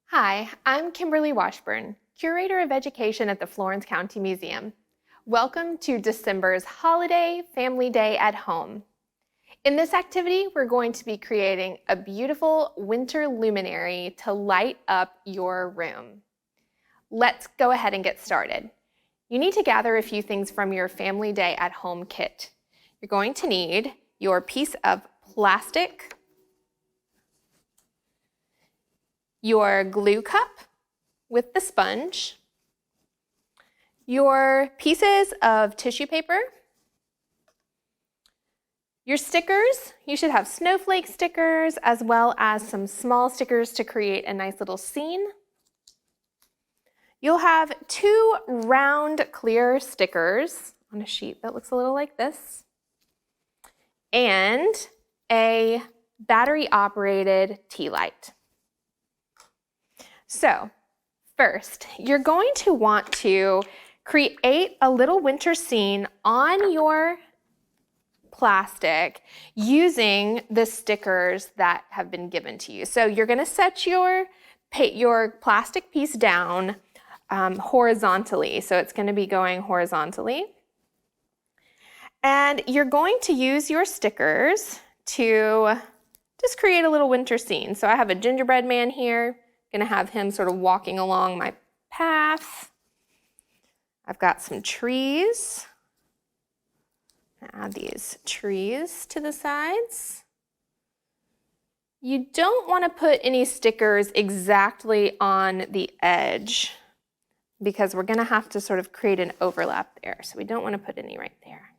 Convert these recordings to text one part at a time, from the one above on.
Hi, I'm Kimberly Washburn, Curator of Education at the Florence County Museum. Welcome to December's Holiday Family Day at Home. In this activity, we're going to be creating a beautiful winter luminary to light up your room. Let's go ahead and get started. You need to gather a few things from your Family Day at Home kit. You're going to need your piece of plastic, your glue cup with the sponge, your pieces of tissue paper, your stickers. You should have snowflake stickers as well as some small stickers to create a nice little scene. You'll have 2 round clear stickers on a sheet that looks a little like this, and a battery-operated tea light. So first, you're going to want to create a little winter scene on your plastic using the stickers that have been given to you. So you're going to set your plastic piece down horizontally. So it's going to be going horizontally. And you're going to use your stickers to just create a little winter scene. So I have a gingerbread man here. Gonna have him sort of walking along my path. I've got some trees. Add these trees to the sides. You don't want to put any stickers exactly on the edge because we're gonna have to sort of create an overlap there. So we don't want to put any right there.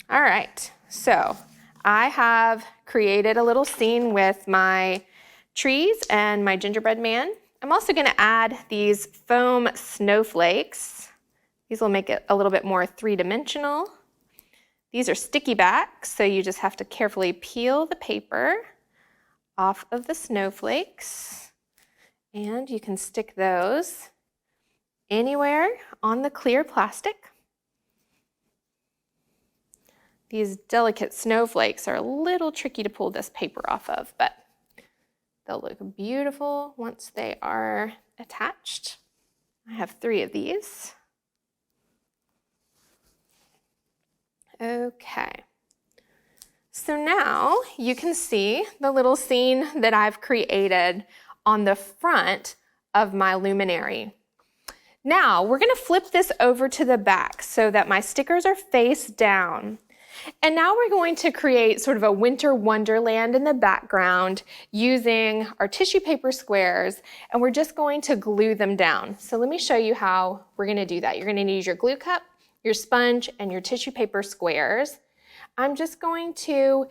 All right, so I have created a little scene with my trees and my gingerbread man. I'm also going to add these foam snowflakes. These will make it a little bit more three-dimensional. These are sticky backs, so you just have to carefully peel the paper off of the snowflakes, and you can stick those anywhere on the clear plastic. These delicate snowflakes are a little tricky to pull this paper off of, but they'll look beautiful once they are attached. I have 3 of these. Okay. So now you can see the little scene that I've created on the front of my luminary. Now we're going to flip this over to the back so that my stickers are face down. And now we're going to create sort of a winter wonderland in the background using our tissue paper squares, and we're just going to glue them down. So let me show you how we're going to do that. You're going to need your glue cup, your sponge, and your tissue paper squares. I'm just going to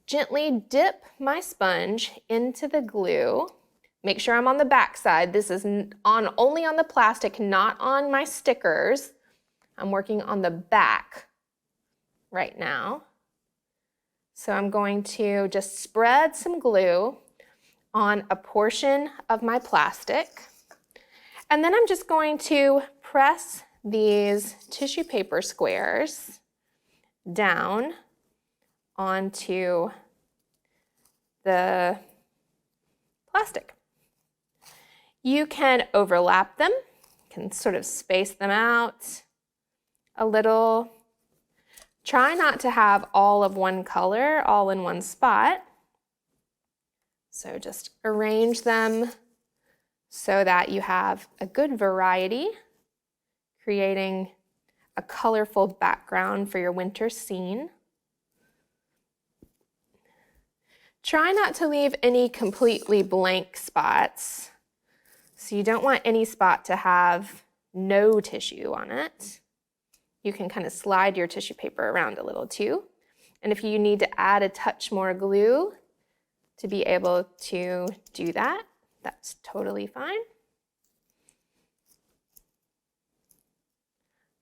gently dip my sponge into the glue. Make sure I'm on the back side. This is only on the plastic, not on my stickers. I'm working on the back right now. So I'm going to just spread some glue on a portion of my plastic. And then I'm just going to press these tissue paper squares down onto the plastic. You can overlap them, can sort of space them out a little. Try not to have all of one color all in one spot. So just arrange them so that you have a good variety, creating a colorful background for your winter scene. Try not to leave any completely blank spots. So you don't want any spot to have no tissue on it. You can kind of slide your tissue paper around a little too. And if you need to add a touch more glue to be able to do that, that's totally fine.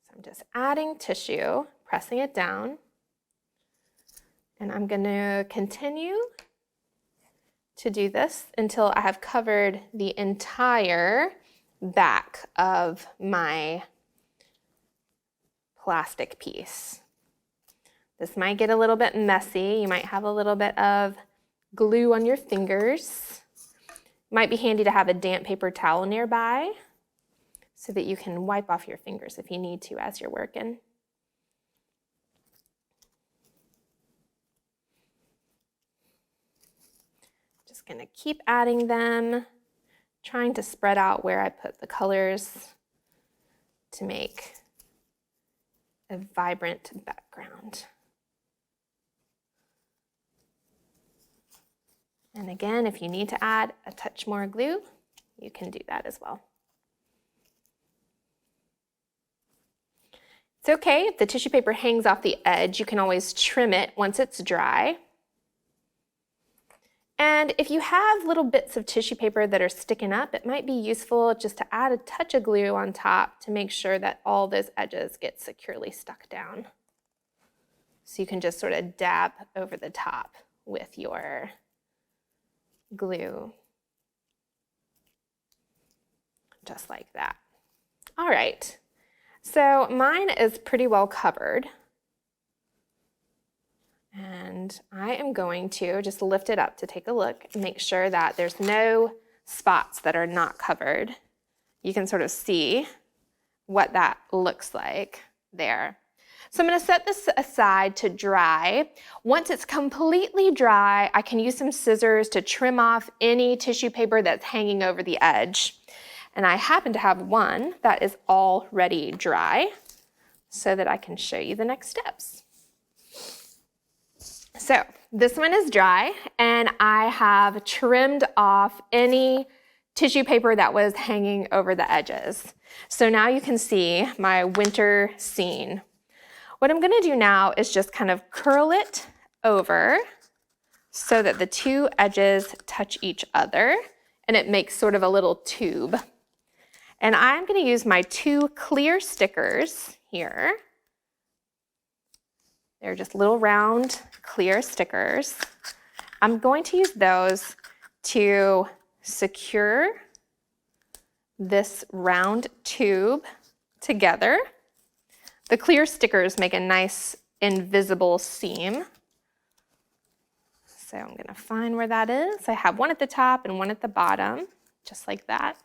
So I'm just adding tissue, pressing it down, and I'm going to continue to do this until I have covered the entire back of my plastic piece. This might get a little bit messy. You might have a little bit of glue on your fingers. Might be handy to have a damp paper towel nearby so that you can wipe off your fingers if you need to as you're working. Just gonna keep adding them, trying to spread out where I put the colors to make a vibrant background. And again, if you need to add a touch more glue, you can do that as well. It's okay if the tissue paper hangs off the edge, you can always trim it once it's dry. And if you have little bits of tissue paper that are sticking up, it might be useful just to add a touch of glue on top to make sure that all those edges get securely stuck down. So you can just sort of dab over the top with your glue, just like that. All right, so mine is pretty well covered. And I am going to just lift it up to take a look and make sure that there's no spots that are not covered. You can sort of see what that looks like there. So I'm going to set this aside to dry. Once it's completely dry, I can use some scissors to trim off any tissue paper that's hanging over the edge. And I happen to have one that is already dry so that I can show you the next steps. So this one is dry, and I have trimmed off any tissue paper that was hanging over the edges. So now you can see my winter scene. What I'm going to do now is just kind of curl it over so that the two edges touch each other, and it makes sort of a little tube. And I'm going to use my two clear stickers here. They're just little round clear stickers. I'm going to use those to secure this round tube together. The clear stickers make a nice invisible seam. So I'm going to find where that is. I have one at the top and one at the bottom, just like that.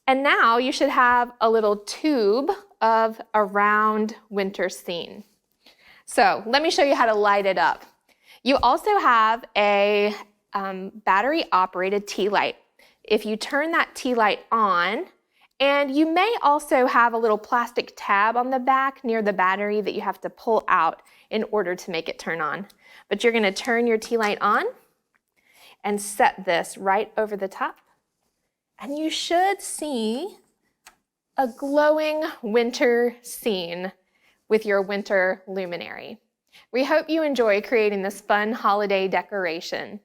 And now you should have a little tube of a round winter scene. So let me show you how to light it up. You also have a battery-operated tea light. If you turn that tea light on, and you may also have a little plastic tab on the back near the battery that you have to pull out in order to make it turn on. But you're going to turn your tea light on and set this right over the top. And you should see a glowing winter scene with your winter luminary. We hope you enjoy creating this fun holiday decoration.